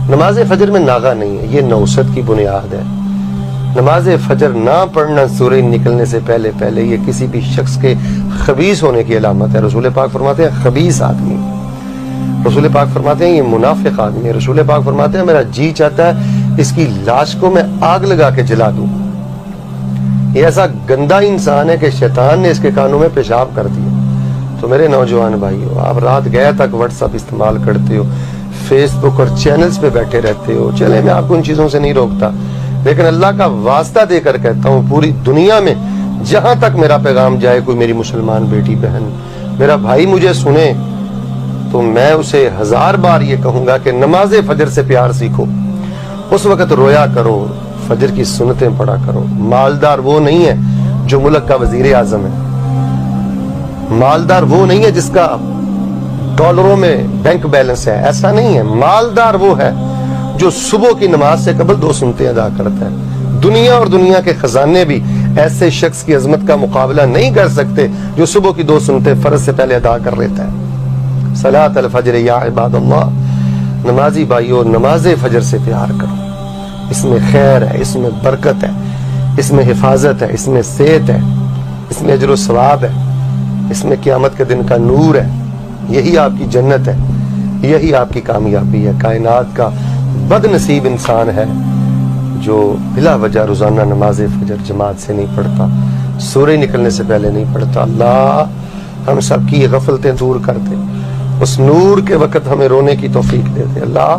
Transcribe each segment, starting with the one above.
نماز فجر میں ناغہ نہیں ہے، یہ نوست کی بنیاد ہے۔ نماز فجر نہ پڑھنا سورج نکلنے سے پہلے پہلے یہ کسی بھی شخص کے خبیث ہونے کی علامت ہے۔ رسول پاک فرماتے ہیں خبیث آدمی، رسول پاک فرماتے ہیں یہ منافق آدمی ہے، رسول پاک فرماتے ہیں میرا جی چاہتا ہے اس کی لاش کو میں آگ لگا کے جلا دوں۔ یہ ایسا گندا انسان ہے کہ شیطان نے اس کے کانوں میں پیشاب کر دیا۔ تو میرے نوجوان بھائیو، آپ رات گئے تک واٹس ایپ استعمال کرتے ہو، فیس بک اور چینلز پہ بیٹھے رہتے ہو، چلے میں آپ کو ان چیزوں سے نہیں روکتا، لیکن اللہ کا واسطہ دے کر کہتا ہوں پوری دنیا میں جہاں تک میرا پیغام جائے، کوئی میری مسلمان بیٹی بہن میرا بھائی مجھے سنے تو میں اسے 1000 بار یہ کہوں گا کہ نماز فجر سے پیار سیکھو، اس وقت رویا کرو، فجر کی سنتیں پڑھا کرو۔ مالدار وہ نہیں ہے جو ملک کا وزیر اعظم ہے، مالدار وہ نہیں ہے جس کا ڈالروں میں بینک بیلنس ہے، ایسا نہیں ہے۔ مالدار وہ ہے جو صبح کی نماز سے قبل 2 سنتیں ادا کرتا ہے۔ دنیا اور دنیا کے خزانے بھی ایسے شخص کی عظمت کا مقابلہ نہیں کر سکتے جو صبح کی 2 سنتیں فرض سے پہلے ادا کر لیتا ہے۔ صلاۃ الفجر یا عباد اللہ، نمازی بھائیو نماز فجر سے پیار کرو، اس میں خیر ہے، اس میں برکت ہے، اس میں حفاظت ہے، اس میں صحت ہے، اس میں اجر و ثواب ہے، اس میں قیامت کے دن کا نور ہے، یہی آپ کی جنت ہے، یہی آپ کی کامیابی ہے۔ کائنات کا بد نصیب انسان ہے جو بلا وجہ روزانہ نماز فجر جماعت سے نہیں پڑھتا، سورج نکلنے سے پہلے نہیں پڑھتا۔ اللہ ہم سب کی یہ غفلتیں دور کر دے، اس نور کے وقت ہمیں رونے کی توفیق دے دے۔ اللہ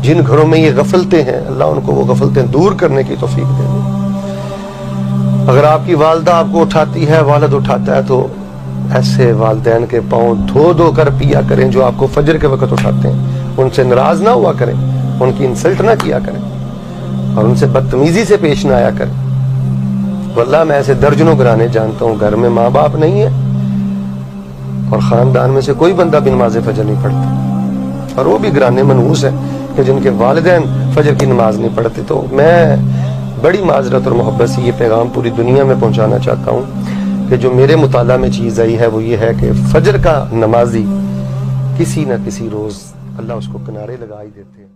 جن گھروں میں یہ غفلتیں ہیں اللہ ان کو وہ غفلتیں دور کرنے کی توفیق دے دے۔ اگر آپ کی والدہ آپ کو اٹھاتی ہے، والد اٹھاتا ہے، تو ایسے والدین کے پاؤں دھو دھو کر پیا کریں جو آپ کو فجر کے وقت اٹھاتے ہیں، ان سے ناراض نہ ہوا کریں، ان کی انسلٹ نہ کیا کریں اور ان سے بدتمیزی سے پیش نہ آیا کریں۔ واللہ میں ایسے درجنوں گھرانے جانتا ہوں گھر میں ماں باپ نہیں ہے اور خاندان میں سے کوئی بندہ بھی نماز فجر نہیں پڑھتا، اور وہ بھی گھرانے منحوس ہیں کہ جن کے والدین فجر کی نماز نہیں پڑھتے۔ تو میں بڑی معذرت اور محبت سے یہ پیغام پوری دنیا میں پہنچانا چاہتا ہوں کہ جو میرے مطالعہ میں چیز آئی ہے وہ یہ ہے کہ فجر کا نمازی کسی نہ کسی روز اللہ اس کو کنارے لگا ہی دیتے ہیں۔